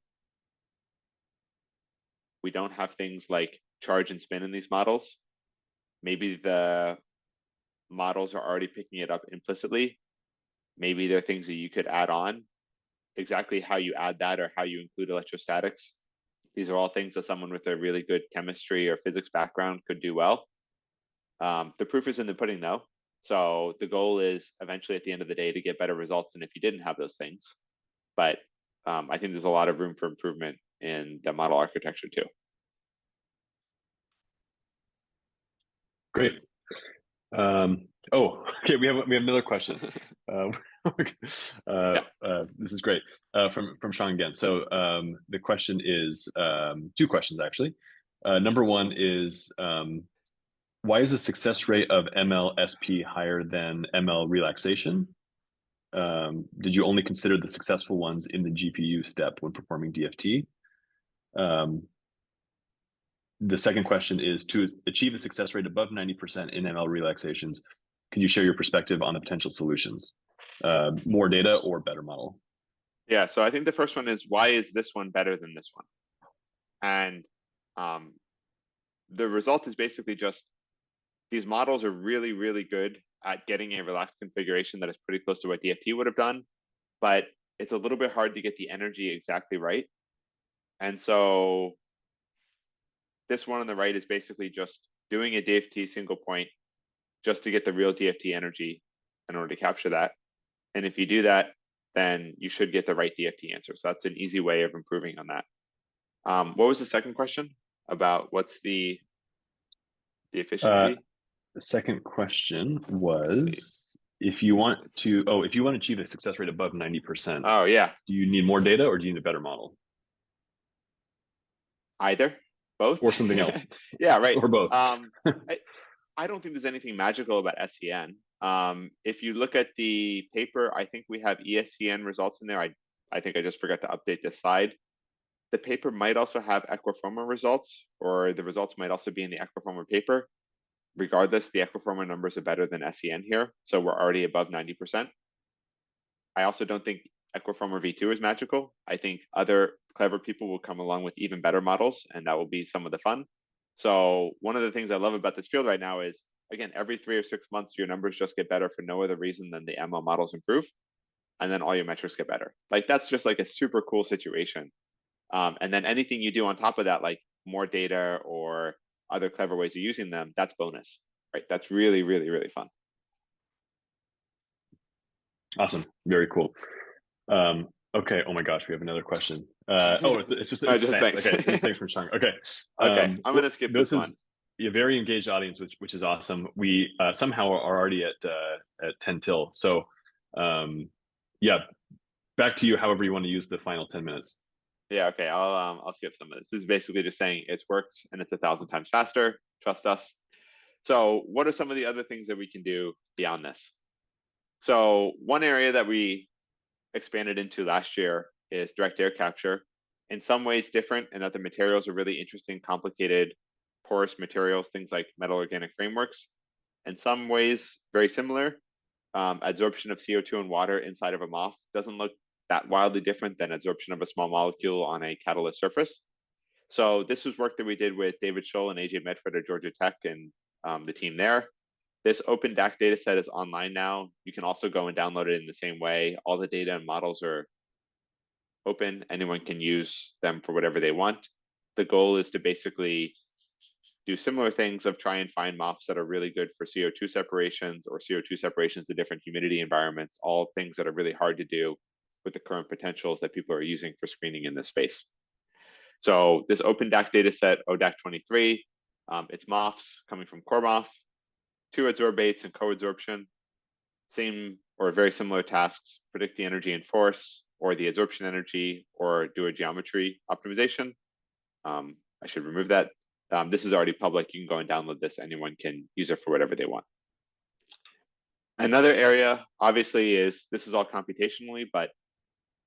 we don't have things like charge and spin in these models. Maybe the models are already picking it up implicitly. Maybe there are things that you could add on. Exactly how you add that or how you include electrostatics. These are all things that someone with a really good chemistry or physics background could do well. The proof is in the pudding though. So the goal is eventually at the end of the day to get better results than if you didn't have those things. But I think there's a lot of room for improvement in the model architecture too. Great. Okay, we have another question. Yeah. This is great. From Sean again. So the question is two questions actually. Number one is why is the success rate of MLSP higher than ML relaxation? Did you only consider the successful ones in the GPU step when performing DFT? The second question is to achieve a success rate above 90% in ML relaxations, can you share your perspective on the potential solutions? More data or better model? Yeah, so I think the first one is, why is this one better than this one? And the result is basically just these models are really, really good at getting a relaxed configuration that is pretty close to what DFT would have done, but it's a little bit hard to get the energy exactly right. And so this one on the right is basically just doing a DFT single point just to get the real DFT energy in order to capture that. And if you do that, then you should get the right DFT answer. So that's an easy way of improving on that. What was the second question about what's the efficiency? The second question Let's see. was if you want to achieve a success rate above 90%, Oh yeah, do you need more data or do you need a better model? either, both, Or something else? Yeah, right. Or both? I don't think there's anything magical about SCN. If you look at the paper, I think we have ESCN results in there. I think I just forgot to update this slide. The paper might also have Equiformer results, or the results might also be in the Equiformer paper. Regardless, the Equiformer numbers are better than SCN here, so we're already above 90%. I also don't think Equiformer V2 is magical. I think other clever people will come along with even better models, and that will be some of the fun. So one of the things I love about this field right now is, again, every 3 or 6 months, your numbers just get better for no other reason than the ML models improve, and then all your metrics get better. Like that's just like a super cool situation. And then anything you do on top of that, like more data or other clever ways of using them, that's bonus, right? That's really, really, really fun. Awesome. Very cool. Okay. Oh my gosh, we have another question. It's just Just thanks. thanks. Okay, it's thanks from Chung. Okay. Okay, I'm gonna skip this one. Is a very engaged audience, which is awesome. We somehow are already at 10 till. So yeah, back to you. However you want to use the final 10 minutes. Yeah, okay, I'll skip some of this. This is basically just saying it works and it's 1,000 times faster. Trust us. So what are some of the other things that we can do beyond this? So one area that we expanded into last year is direct air capture. In some ways different in that the materials are really interesting, complicated, porous materials, things like metal organic frameworks. In some ways very similar. Absorption of CO2 and water inside of a MOF doesn't look that wildly different than absorption of a small molecule on a catalyst surface. So this was work that we did with David Scholl and AJ Medford at Georgia Tech and the team there. This open DAC data set is online now. You can also go and download it in the same way. All the data and models are open. Anyone can use them for whatever they want. The goal is to basically do similar things of try and find MOFs that are really good for CO2 separations or CO2 separations in different humidity environments, all things that are really hard to do with the current potentials that people are using for screening in this space. So this open DAC data set, ODAC 23, it's MOFs coming from core MOF, 2 adsorbates and co-adsorption, same or very similar tasks, predict the energy and force, or the adsorption energy, or do a geometry optimization. I should remove that. This is already public. You can go and download this. Anyone can use it for whatever they want. Another area, obviously, is this is all computationally, but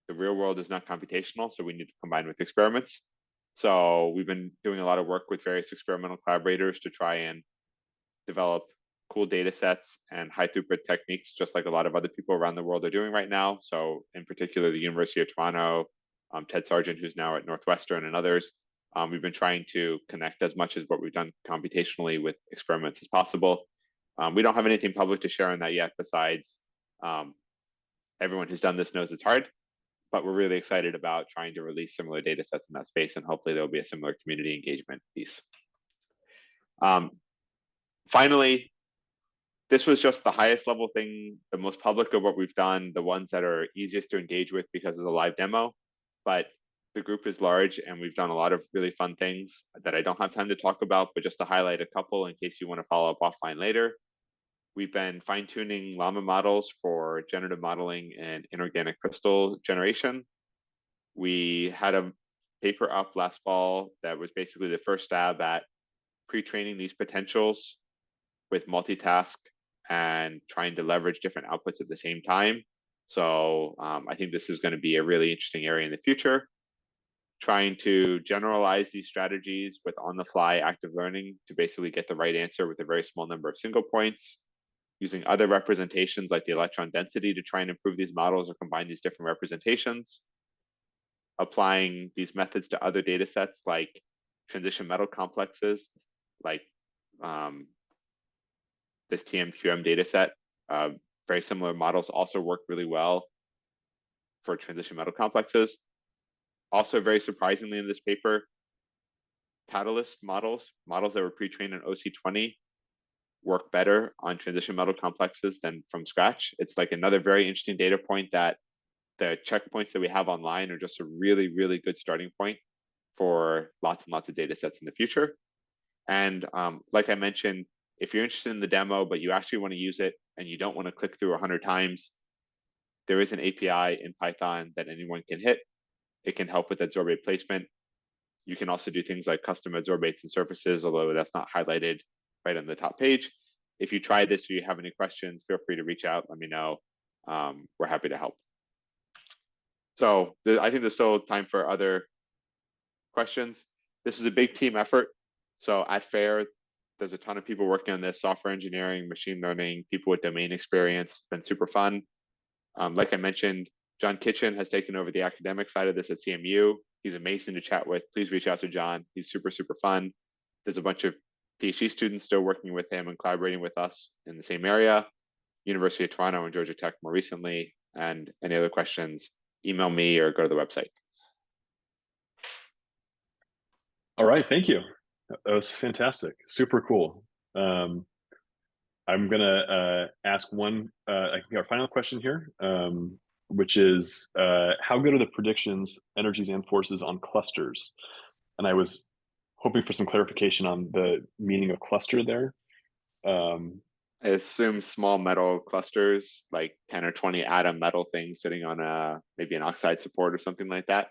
the real world is not computational, so we need to combine with experiments. So we've been doing a lot of work with various experimental collaborators to try and develop cool data sets and high throughput techniques, just like a lot of other people around the world are doing right now. So in particular, the University of Toronto, Ted Sargent, who's now at Northwestern, and others, we've been trying to connect as much as what we've done computationally with experiments as possible. We don't have anything public to share on that yet, besides everyone who's done this knows it's hard, but we're really excited about trying to release similar data sets in that space, and hopefully there'll be a similar community engagement piece. Finally, this was just the highest level thing, the most public of what we've done, the ones that are easiest to engage with because of the live demo, but the group is large and we've done a lot of really fun things that I don't have time to talk about, but just to highlight a couple in case you want to follow up offline later. We've been fine-tuning llama models for generative modeling and inorganic crystal generation. We had a paper up last fall that was basically the first stab at pre-training these potentials with multitask and trying to leverage different outputs at the same time. So I think this is going to be a really interesting area in the future. Trying to generalize these strategies with on-the-fly active learning to basically get the right answer with a very small number of single points. Using other representations like the electron density to try and improve these models or combine these different representations. Applying these methods to other data sets like transition metal complexes, like this TMQM data set. Very similar models also work really well for transition metal complexes. Also, very surprisingly in this paper, Catalyst models that were pre-trained in OC20 work better on transition metal complexes than from scratch. It's like another very interesting data point that the checkpoints that we have online are just a really, really good starting point for lots and lots of data sets in the future. And like I mentioned, if you're interested in the demo, but you actually want to use it and you don't want to click through 100 times, there is an API in Python that anyone can hit. It can help with adsorbate placement. You can also do things like custom adsorbates and surfaces, although that's not highlighted right on the top page. If you try this or you have any questions, feel free to reach out. Let me know. We're happy to help. So I think there's still time for other questions. This is a big team effort. So at FAIR, there's a ton of people working on this, software engineering, machine learning, people with domain experience. It's been super fun. Like I mentioned, John Kitchen has taken over the academic side of this at CMU. He's amazing to chat with. Please reach out to John. He's super, super fun. There's a bunch of PhD students still working with him and collaborating with us in the same area. University of Toronto and Georgia Tech more recently. And any other questions, email me or go to the website. All right, thank you. That was fantastic. Super cool. I'm gonna ask one, I think our final question here, which is, how good are the predictions, energies, and forces on clusters? And I was hoping for some clarification on the meaning of cluster there. I assume small metal clusters, like 10 or 20 atom metal things sitting on maybe an oxide support or something like that.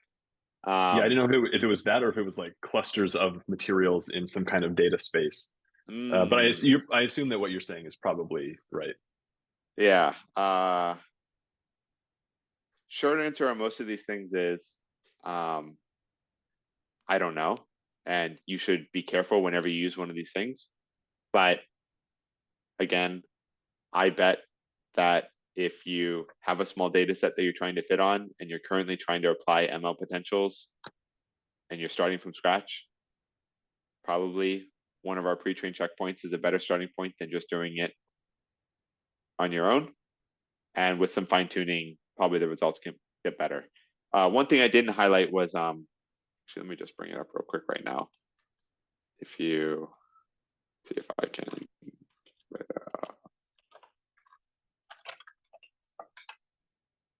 Yeah, I didn't know if it was that or if it was like clusters of materials in some kind of data space. But I assume that what you're saying is probably right. Yeah. Short answer on most of these things is I don't know. And you should be careful whenever you use one of these things. But again, I bet that if you have a small data set that you're trying to fit on and you're currently trying to apply ML potentials and you're starting from scratch, probably one of our pre-trained checkpoints is a better starting point than just doing it on your own. And with some fine tuning, probably the results can get better. One thing I didn't highlight was, actually, let me just bring it up real quick right now. If you see if I can.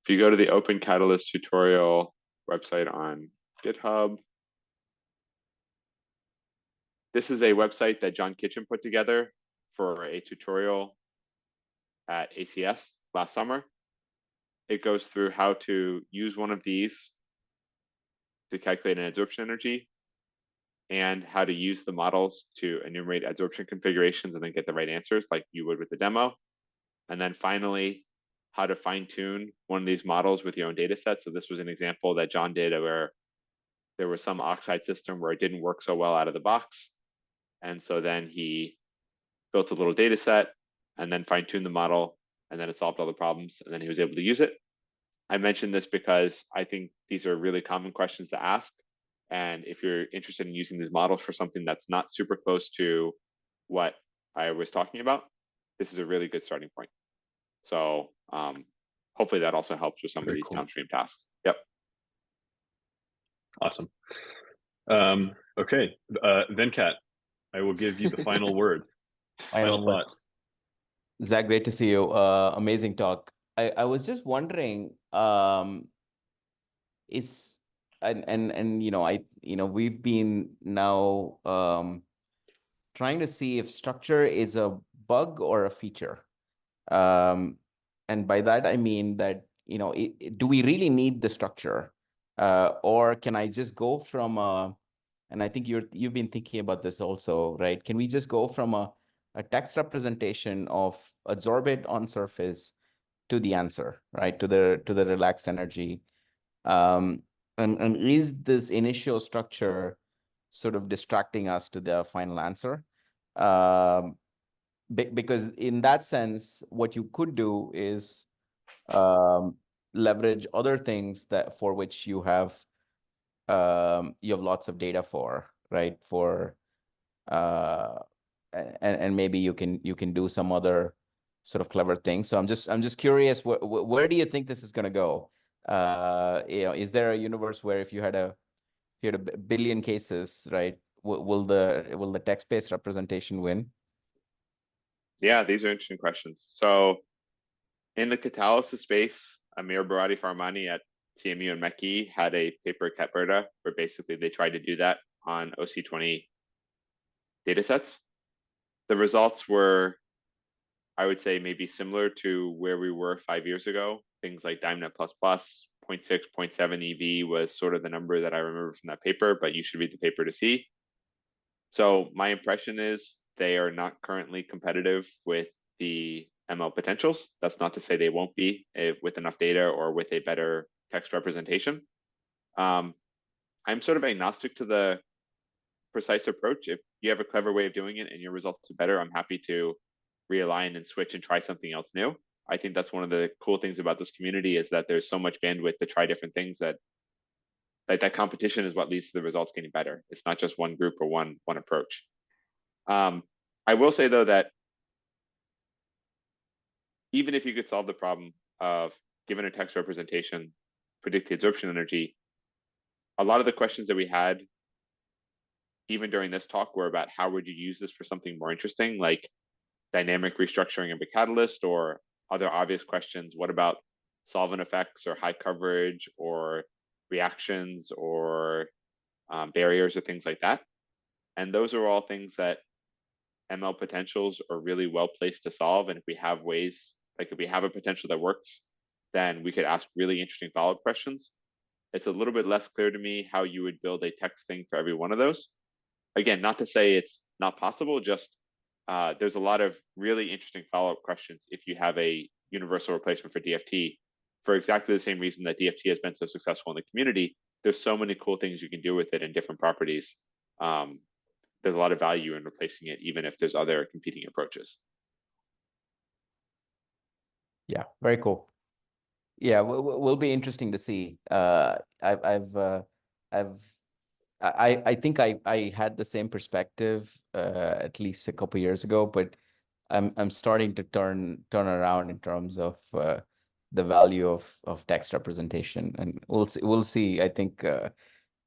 If you go to the Open Catalyst tutorial website on GitHub, this is a website that John Kitchen put together for a tutorial at ACS last summer. It goes through how to use one of these to calculate an adsorption energy and how to use the models to enumerate adsorption configurations and then get the right answers like you would with the demo. And then finally, how to fine tune one of these models with your own data set. So this was an example that John did where there was some oxide system where it didn't work so well out of the box. And so then he built a little data set and then fine tuned the model and then it solved all the problems and then he was able to use it. I mentioned this because I think these are really common questions to ask. And if you're interested in using these models for something that's not super close to what I was talking about, this is a really good starting point. So hopefully that also helps with some of these downstream tasks. Yep. Awesome. Okay, Venkat, I will give you the final word. Final thoughts. Zach, great to see you. Amazing talk. I was just wondering, we've been now trying to see if structure is a bug or a feature. And by that, I mean that, do we really need the structure? Or can I just go from and I think you've been thinking about this also, right? Can we just go from a text representation of absorb it on surface to the answer, right? To the relaxed energy. And is this initial structure sort of distracting us to the final answer? Because in that sense, what you could do is leverage other things that for which you have lots of data for, right? For and maybe you can do some other sort of clever things. So I'm just curious, where do you think this is going to go? Is there a universe where if you had a billion cases, right, will the text-based representation win? Yeah, these are interesting questions. So in the catalysis space, Amir Barati Farmani at CMU and MECI had a paper at Catberta where basically they tried to do that on OC20 datasets. The results were, I would say, maybe similar to where we were 5 years ago. Things like DimeNet++, 0.6, 0.7 EV was sort of the number that I remember from that paper, but you should read the paper to see. So my impression is they are not currently competitive with the ML potentials. That's not to say they won't be with enough data or with a better text representation. I'm sort of agnostic to the precise approach. If you have a clever way of doing it and your results are better, I'm happy to realign and switch and try something else new. I think that's one of the cool things about this community is that there's so much bandwidth to try different things that competition is what leads to the results getting better. It's not just one group or one approach. I will say though that even if you could solve the problem of given a text representation, predict the absorption energy, a lot of the questions that we had even during this talk were about how would you use this for something more interesting, like dynamic restructuring of a catalyst or other obvious questions. What about solvent effects or high coverage or reactions or barriers or things like that? And those are all things that ML potentials are really well placed to solve. And if we have ways, like if we have a potential that works, then we could ask really interesting follow-up questions. It's a little bit less clear to me how you would build a text thing for every one of those. Again, not to say it's not possible, just there's a lot of really interesting follow-up questions if you have a universal replacement for DFT for exactly the same reason that DFT has been so successful in the community. There's so many cool things you can do with it in different properties. There's a lot of value in replacing it, even if there's other competing approaches. Yeah, very cool. Yeah, will be interesting to see. I think I had the same perspective at least a couple years ago, but I'm starting to turn around in terms of the value of text representation, and we'll see. I think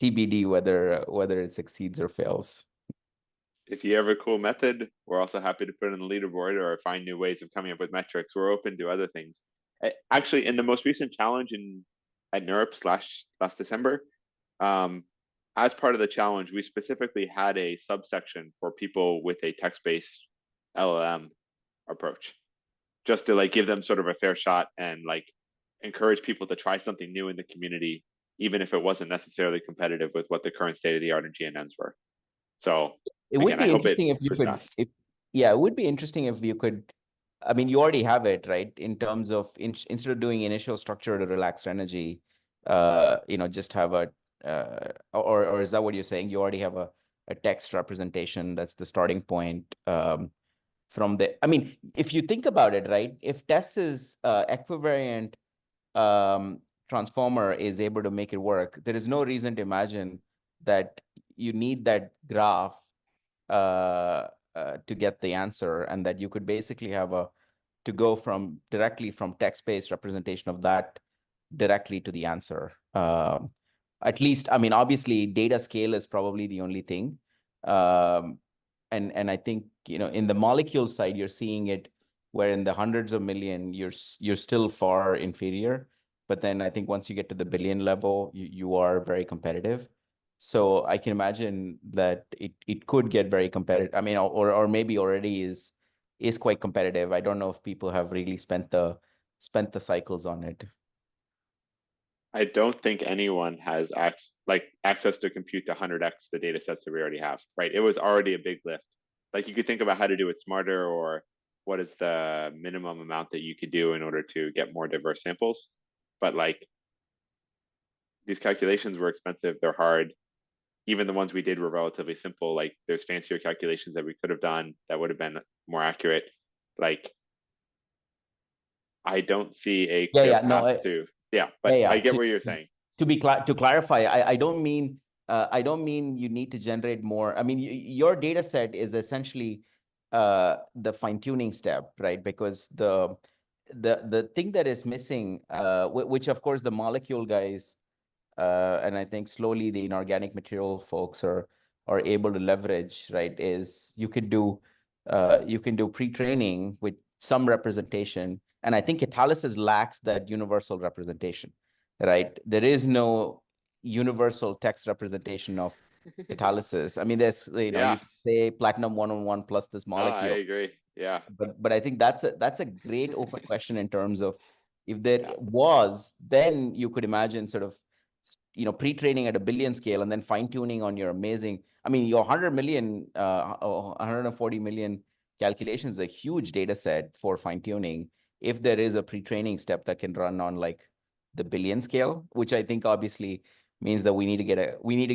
TBD whether it succeeds or fails. If you have a cool method, we're also happy to put it on the leaderboard or find new ways of coming up with metrics. We're open to other things. Actually, in the most recent challenge at NeurIPS last December, as part of the challenge, we specifically had a subsection for people with a text-based LLM approach, just to like give them sort of a fair shot and like encourage people to try something new in the community, even if it wasn't necessarily competitive with what the current state of the art in GNNs were. So it would be interesting if you could, it would be interesting if you could. I mean, you already have it, right? In terms of instead of doing initial structure to relaxed energy, just have a, or is that what you're saying? You already have a text representation that's the starting point from the. I mean, if you think about it, right? If Tess's equivariant transformer is able to make it work, there is no reason to imagine that you need that graph to get the answer, and that you could basically have to go directly from text-based representation of that directly to the answer. At least, I mean, obviously data scale is probably the only thing. And I think, in the molecule side, you're seeing it where in the hundreds of million, you're still far inferior. But then I think once you get to the billion level, you are very competitive. So I can imagine that it could get very competitive. I mean, or maybe already is is quite competitive. I don't know if people have really spent the cycles on it. I don't think anyone has access to compute to 100x the data sets that we already have, right? It was already a big lift. Like you could think about how to do it smarter, or what is the minimum amount that you could do in order to get more diverse samples. But like these calculations were expensive, they're hard. Even the ones we did were relatively simple. Like there's fancier calculations that we could have done that would have been more accurate. Like I don't see a clear path to, but I get what you're saying. To clarify, I don't mean you need to generate more. I mean, your data set is essentially the fine-tuning step, right? Because the thing that is missing, which of course the molecule guys, and I think slowly the inorganic material folks are able to leverage, right? Is you can do pre-training with some representation, and I think Catalysis lacks that universal representation, right? There is no universal text representation of Catalysis. I mean, there's you can say platinum 1-on-1 plus this molecule. I agree. Yeah. But I think that's a great open question in terms of if there was, then you could imagine sort of pre-training at a billion scale and then fine-tuning on your amazing, I mean, your 100 million, 140 million calculations is a huge data set for fine-tuning. If there is a pre-training step that can run on like the billion scale, which I think obviously means that we need to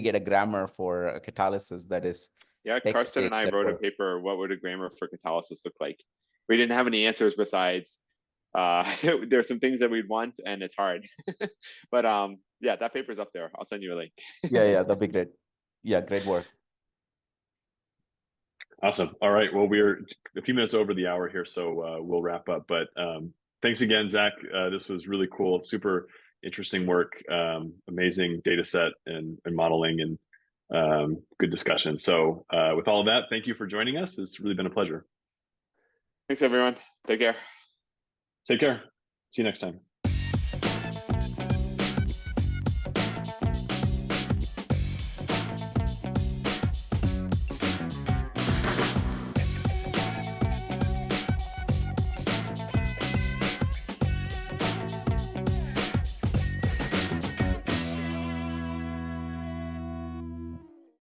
get a grammar for Catalysis that is. Yeah, Karsten and I wrote a paper, what would a grammar for Catalysis look like? We didn't have any answers besides there's some things that we'd want and it's hard. But yeah, that paper's up there. I'll send you a link. Yeah, that'd be great. Yeah, great work. Awesome. All right. Well, we're a few minutes over the hour here, so we'll wrap up. But thanks again, Zach. This was really cool. Super interesting work. Amazing data set and modeling and good discussion. So with all of that, thank you for joining us. It's really been a pleasure. Thanks, everyone. Take care. Take care. See you next time.